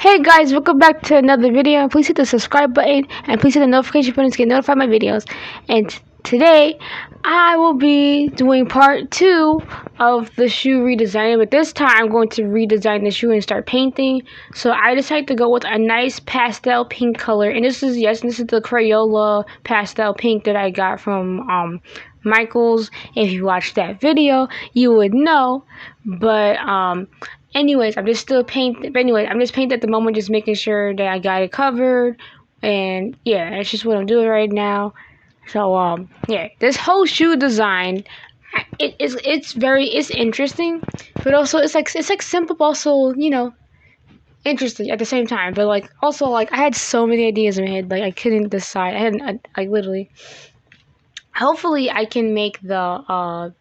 Hey guys, welcome back to another video. Please hit the subscribe button and please hit the notification button to get notified of my videos. And today I will be doing part 2 of the shoe redesign, but this time I'm going to redesign the shoe and start painting. So I decided to go with a nice pastel pink color, and this is the Crayola pastel pink that I got from Michael's. If you watched that video, you would know. But anyways, I'm just painting at the moment, just making sure that I got it covered. And yeah, that's just what I'm doing right now. So yeah, this whole shoe design, it's interesting, but also it's like simple, but also, you know, interesting at the same time. But like also, like, I had so many ideas in my head, like I couldn't decide. I literally, hopefully I can make the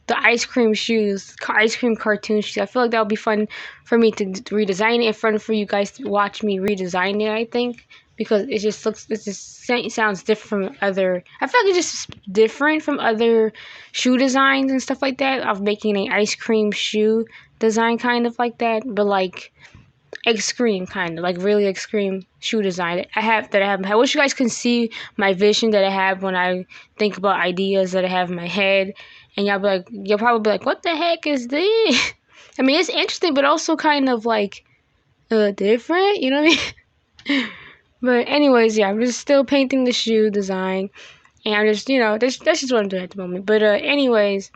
ice cream shoes, ice cream cartoon shoes. I feel like that would be fun for me to redesign it, and fun for you guys to watch me redesign it, I think, because it just sounds different from other, I feel like it's just different from other shoe designs and stuff like that, of making an ice cream shoe design kind of like that, but like extreme, kind of like really extreme shoe design that I have. I wish you guys can see my vision that I have when I think about ideas that I have in my head, and you'll probably be like, what the heck is this? I mean, it's interesting, but also kind of like different, you know what I mean? But anyways, yeah, I'm just still painting the shoe design, and I'm just, you know, that's just what I'm doing at the moment. But anyways,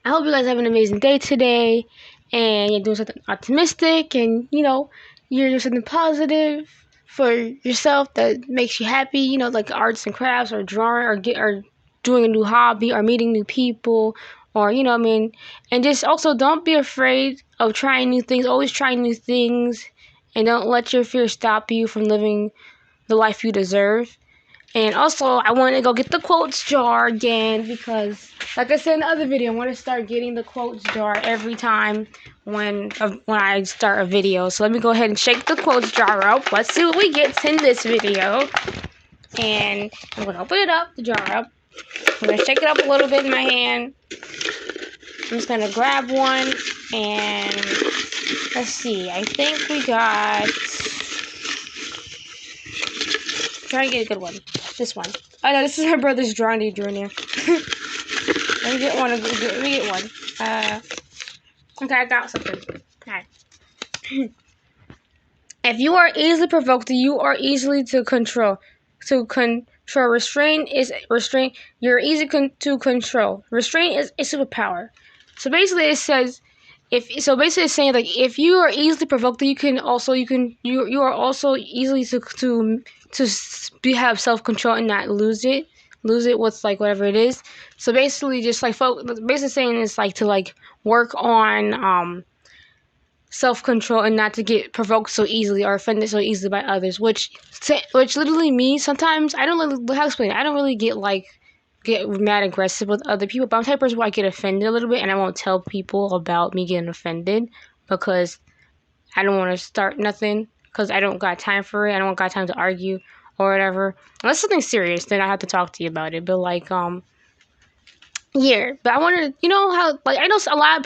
I hope you guys have an amazing day today, and you're doing something optimistic, and, you know, you're doing something positive for yourself that makes you happy, you know, like arts and crafts, or drawing, or doing a new hobby, or meeting new people, or, you know what I mean. And just also, don't be afraid of trying new things. Always try new things, and don't let your fear stop you from living the life you deserve. And also, I want to go get the quotes jar again, because, like I said in the other video, I want to start getting the quotes jar every time when I start a video. So let me go ahead and shake the quotes jar up. Let's see what we get in this video. And I'm going to open it up, the jar up. I'm going to shake it up a little bit in my hand. I'm just going to grab one, and let's see. I think we got... Try to get a good one. This one. Oh no, this is my brother's drawing he drew in here. Let me get one. Okay, I got something. Alright. If you are easily provoked, you are easily to control. Restraint. You're easy to control. Restraint is a superpower. So basically, it says, it's saying, like, if you are easily provoked, you are also easily to have self-control and not lose it with, like, whatever it is. So basically, just like basically saying it's like to, like, work on self-control and not to get provoked so easily or offended so easily by others, which literally means sometimes I don't really get mad aggressive with other people, but I'm the type of person where I get offended a little bit, and I won't tell people about me getting offended because I don't want to start nothing, because I don't got time for it. I don't got time to argue or whatever. Unless something serious, then I have to talk to you about it. But like, yeah. But I wanted to, you know how, like, I know a lot of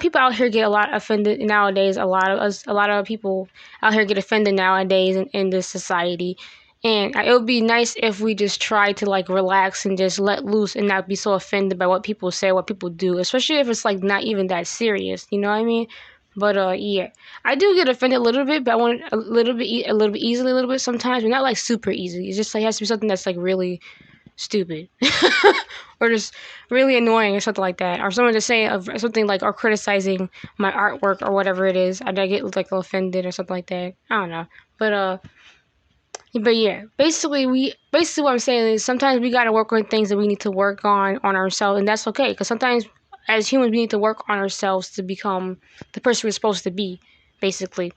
people out here get a lot offended nowadays. A lot of people out here get offended nowadays in this society. And it would be nice if we just try to, like, relax and just let loose and not be so offended by what people say, what people do, especially if it's, like, not even that serious. You know what I mean? But yeah, I do get offended a little bit, but I want it a little bit easily, a little bit sometimes, but not like super easy. It's just like, it has to be something that's like really stupid or just really annoying or something like that, or someone just saying something like, or criticizing my artwork or whatever it is. I get like offended or something like that. I don't know, but yeah, basically what I'm saying is sometimes we gotta work on things that we need to work on ourselves, and that's okay, because sometimes as humans we need to work on ourselves to become the person we're supposed to be. Basically,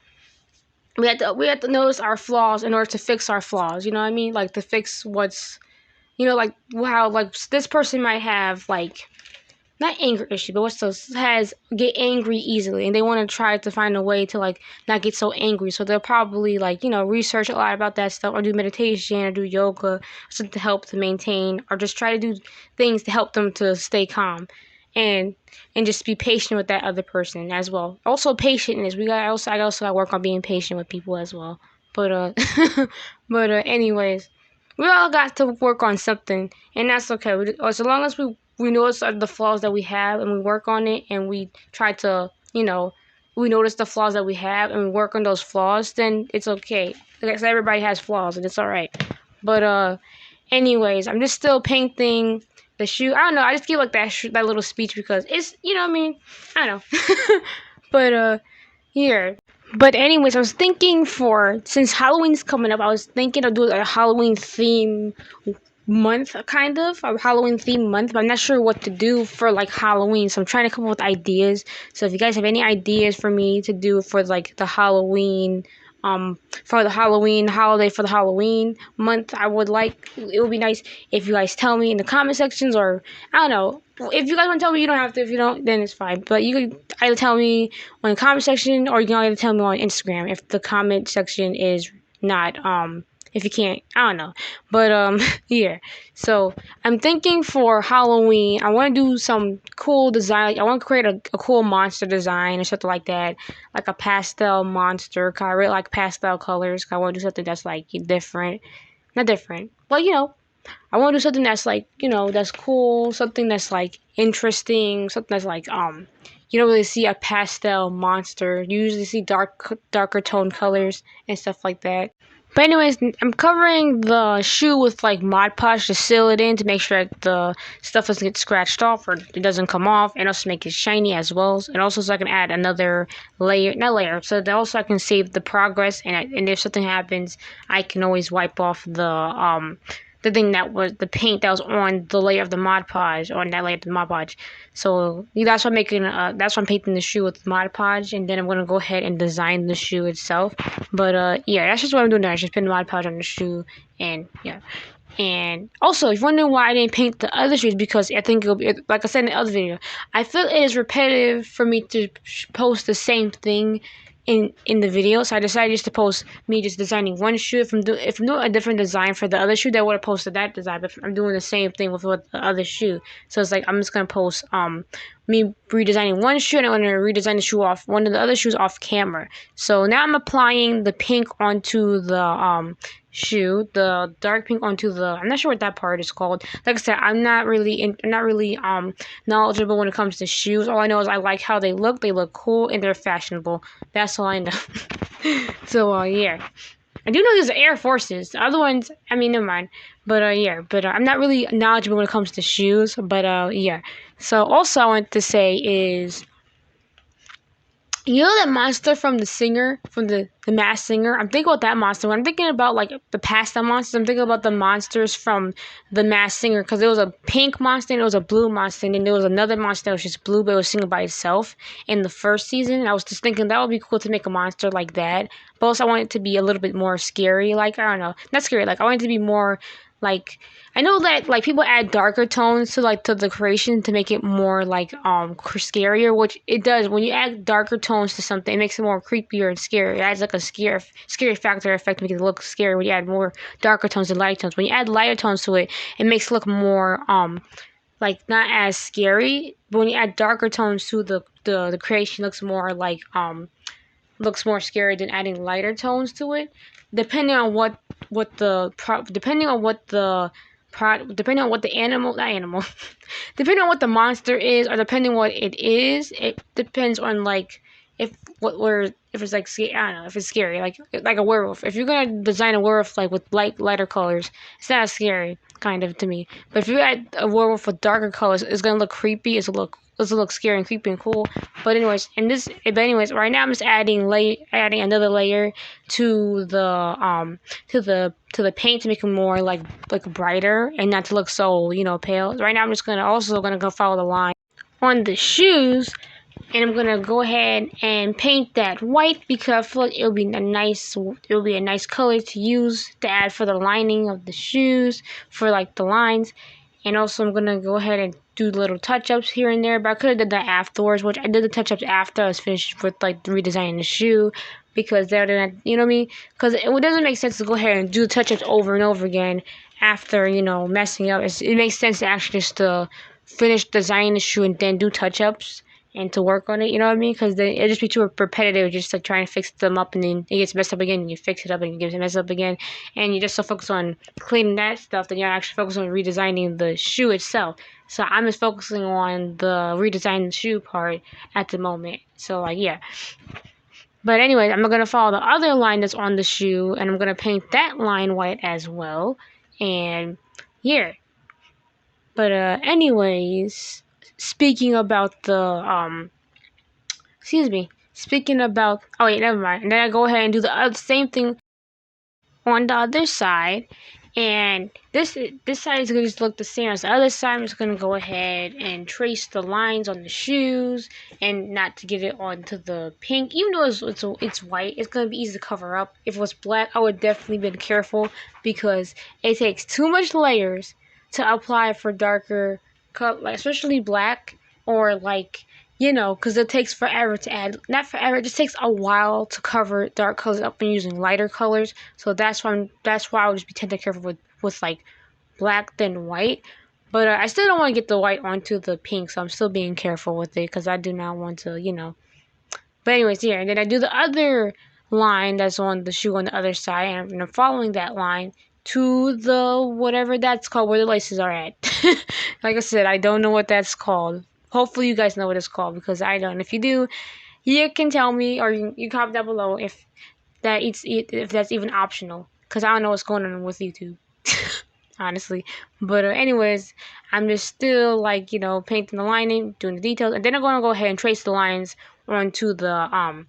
we have to notice our flaws in order to fix our flaws. You know what I mean? Like, to fix what's, you know, like how, like, this person might have, like, not anger issue, but get angry easily, and they want to try to find a way to, like, not get so angry. So they'll probably, like, you know, research a lot about that stuff, or do meditation, or do yoga, something to help to maintain, or just try to do things to help them to stay calm. and just be patient with that other person as well. Also, patientness. I also got to work on being patient with people as well. But anyways, we all got to work on something, and that's okay. As long as we notice the flaws that we have and we work on it, and we try to, we notice the flaws that we have and we work on those flaws, then it's okay. Because everybody has flaws, and it's all right. But anyways, I'm just still painting the shoe. I don't know. I just give like that little speech because it's, what I mean. I don't know. But here. But anyways, I was thinking since Halloween's coming up, I was thinking of doing a Halloween theme month, kind of a Halloween theme month, but I'm not sure what to do for like Halloween, so I'm trying to come up with ideas. So if you guys have any ideas for me to do for like the Halloween, for the Halloween holiday, for the Halloween month, it would be nice if you guys tell me in the comment sections, or I don't know. If you guys want to tell me, you don't have to. If you don't, then it's fine. But you can either tell me on the comment section, or you can either tell me on Instagram if the comment section is not if you can't, I don't know. But yeah. So I'm thinking for Halloween, I want to do some cool design. I want to create a cool monster design or something like that, like a pastel monster. 'Cause I really like pastel colors. 'Cause I want to do something that's like different, not different, but I want to do something that's like, that's cool, something that's like interesting, something that's like you don't really see a pastel monster. You usually see darker tone colors and stuff like that. But anyways, I'm covering the shoe with like Mod Podge to seal it in to make sure that the stuff doesn't get scratched off or it doesn't come off, and also make it shiny as well. And also so I can add another layer, not layer, so that also I can save the progress, and if something happens, I can always wipe off the thing that was the paint that was on the layer of the Mod Podge, on that layer of the Mod Podge. So that's why I'm painting the shoe with Mod Podge, and then I'm gonna go ahead and design the shoe itself. But yeah, that's just what I'm doing now. I just put Mod Podge on the shoe, and yeah. And also, if you're wondering why I didn't paint the other shoes, because I think like I said in the other video, I feel it is repetitive for me to post the same thing in the video, so I decided just to post me just designing one shoe. If I'm doing a different design for the other shoe, that would have posted that design. But I'm doing the same thing with the other shoe, so it's like I'm just gonna post me redesigning one shoe, and I'm gonna redesign the shoe off one of the other shoes off camera. So now I'm applying the pink onto the shoe, the dark pink onto the, I'm not sure what that part is called. Like I said, I'm not really knowledgeable when it comes to shoes. All I know is I like how they look cool, and they're fashionable. That's all I know. So yeah, I do know there's Air Forces. The other ones, I mean, never mind. But yeah, but I'm not really knowledgeable when it comes to shoes. But yeah. So also I want to say is, you know that monster from the singer, from the Masked Singer? I'm thinking about that monster. When I'm thinking about like the pastel monsters, I'm thinking about the monsters from the Masked Singer, because there was a pink monster and there was a blue monster, and then there was another monster that was just blue but it was singing by itself in the first season. And I was just thinking that would be cool to make a monster like that. But also I want it to be a little bit more scary. Like, I don't know, not scary. Like, I want it to be more like, I know that like people add darker tones to like the decoration to make it more like scarier, which it does. When you add darker tones to something, it makes it more creepier and scary. It adds like a scary factor effect to make it look scary when you add more darker tones than lighter tones. When you add lighter tones to it, it makes it look more like not as scary. But when you add darker tones to the creation, looks more like looks more scary than adding lighter tones to it. Depending on what the animal, not animal, depending on what the monster is, or depending on what it is, it depends on like if it's like, I don't know, if it's scary, like a werewolf. If you're gonna design a werewolf like with lighter colors, it's not as scary, kind of, to me. But if you add a werewolf with darker colors, it's gonna look creepy. It's gonna look scary and creepy and cool. But anyways, right now I'm just adding another layer to the paint to make it more like brighter and not to look so pale. Right now I'm just gonna go follow the line on the shoes, and I'm gonna go ahead and paint that white because I feel like it'll be a nice color to use to add for the lining of the shoes, for like the lines. And also I'm gonna go ahead and do little touch-ups here and there, but I could have did that afterwards, which I did the touch-ups after I was finished with like redesigning the shoe, because they're gonna, you know what I mean? Because it doesn't make sense to go ahead and do the touch-ups over and over again after messing up. It makes sense to actually just finish designing the shoe and then do touch-ups and to work on it, you know what I mean? Because then it'll just be too repetitive, just like trying to fix them up, and then it gets messed up again, and you fix it up, and it gets messed up again, and you're just so focused on cleaning that stuff that you're not actually focused on redesigning the shoe itself. So I'm just focusing on the redesigning the shoe part at the moment. So like, yeah. But anyway, I'm gonna follow the other line that's on the shoe, and I'm gonna paint that line white as well. And yeah. But anyways, speaking about the excuse me. Speaking about, oh wait, never mind. And then I go ahead and do the same thing on the other side, and this side is gonna just look the same as the other side. I'm just gonna go ahead and trace the lines on the shoes, and not to get it onto the pink. Even though it's white, it's gonna be easy to cover up. If it was black, I would definitely been careful, because it takes too much layers to apply for darker color, like especially black, or like, you know, because it takes forever to add. Not forever, it just takes a while to cover dark colors up and using lighter colors. So that's why I would just be tend to careful with like black than white. But I still don't want to get the white onto the pink, so I'm still being careful with it, because I do not want to, you know. But anyways, yeah, and then I do the other line that's on the shoe on the other side, and I'm following that line to the whatever that's called, where the laces are at. Like I said, I don't know what that's called. Hopefully you guys know what it's called, because I don't. If you do, you can tell me, or you comment down below if that's even optional, because I don't know what's going on with YouTube. Honestly. But anyways, I'm just still like, you know, painting the lining, doing the details, and then I'm going to go ahead and trace the lines onto the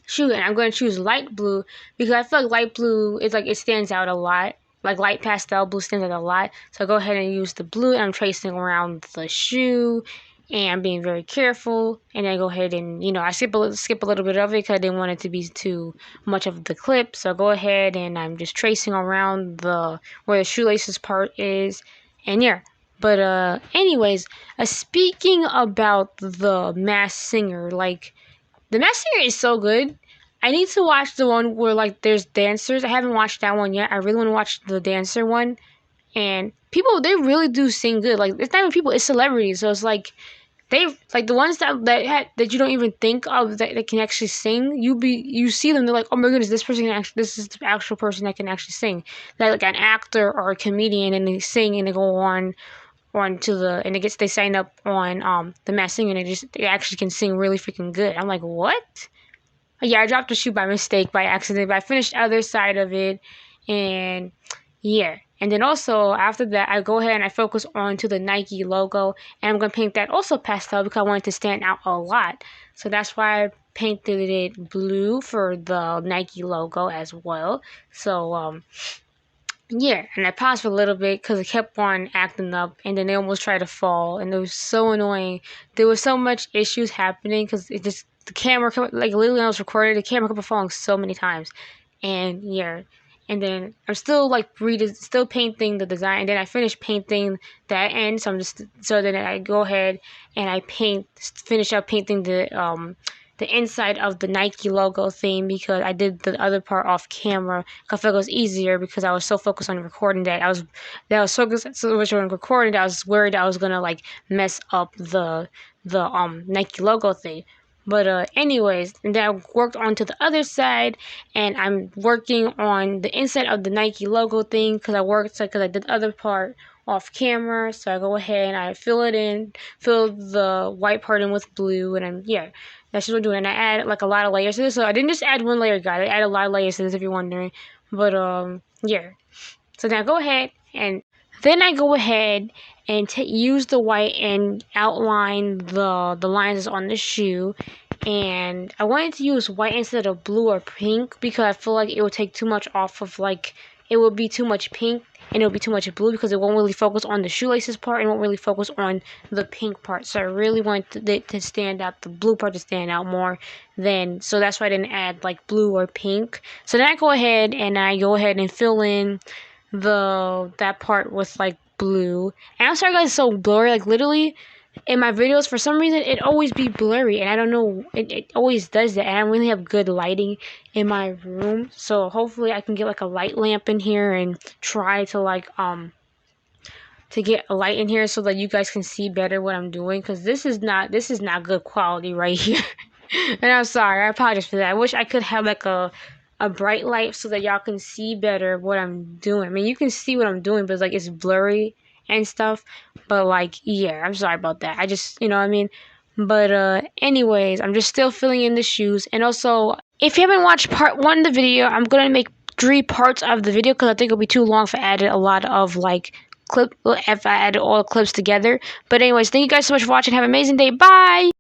shoe, and I'm going to choose light blue, because I feel like light blue is like, it stands out a lot. Like light pastel blue stands out a lot. So I go ahead and use the blue, and I'm tracing around the shoe, and I'm being very careful. And I go ahead and, you know, I skip a little bit of it, because I didn't want it to be too much of the clip. So I go ahead and I'm just tracing around where the shoelaces part is, and yeah. But anyways, speaking about the Masked Singer, like, the Masked Singer is so good. I need to watch the one where like there's dancers. I haven't watched that one yet. I really want to watch the dancer one. And people, they really do sing good. Like, it's not even people, it's celebrities. So it's like, they like the ones that you don't even think of that can actually sing. You see them, they're like, oh my goodness, this is the actual person that can actually sing. Like an actor or a comedian, and they sing, and they go on to and they sign up on the Masked Singer, and they actually can sing really freaking good. I'm like, what? Yeah, I dropped the shoe by mistake, by accident, but I finished the other side of it, and yeah. And then also, after that, I go ahead and I focus on to the Nike logo, and I'm going to paint that also pastel, because I want it to stand out a lot. So that's why I painted it blue for the Nike logo as well. So, yeah, and I paused for a little bit because it kept on acting up, and then they almost tried to fall, and it was so annoying. There was so much issues happening, because the camera kept, like, literally when I was recording, the camera kept on falling so many times, and yeah. And then I'm still like still painting the design, and then I finished painting that end. So then I go ahead and I finish up painting the inside of the Nike logo thing, because I did the other part off camera. I felt it was easier, because I was so focused on recording that I was so much on recording that I was worried I was gonna like mess up the Nike logo thing. But anyways, and then I worked onto the other side, and I'm working on the inside of the Nike logo thing, because I did the other part off camera. So I go ahead and I fill the white part in with blue, and that's just what I'm doing. And I add like a lot of layers to this. So I didn't just add one layer, guys. I added a lot of layers to this, if you're wondering. But yeah. So now go ahead and then I go ahead and use the white and outline the lines on the shoe. And I wanted to use white instead of blue or pink, because I feel like it would take too much off of, like, it would be too much pink and it would be too much blue, because it won't really focus on the shoelaces part and won't really focus on the pink part. So I really wanted it to stand out, the blue part to stand out more so that's why I didn't add like blue or pink. So then I go ahead and fill in that part with like blue. And I'm sorry guys, it's so blurry, like literally in my videos for some reason it always be blurry, and I don't know, it always does that, and I don't really have good lighting in my room. So hopefully I can get like a light lamp in here and try to like to get a light in here so that you guys can see better what I'm doing, because this is not good quality right here. And I'm sorry, I apologize for that. I wish I could have like a bright light so that y'all can see better what I'm doing. I mean, you can see what I'm doing, but it's like it's blurry and stuff. But like, yeah, I'm sorry about that. I just, you know what I mean? But anyways, I'm just still filling in the shoes. And also, if you haven't watched part 1 of the video, I'm gonna make 3 parts of the video because I think it'll be too long if I added a lot of like if I added all the clips together. But anyways, thank you guys so much for watching. Have an amazing day. Bye.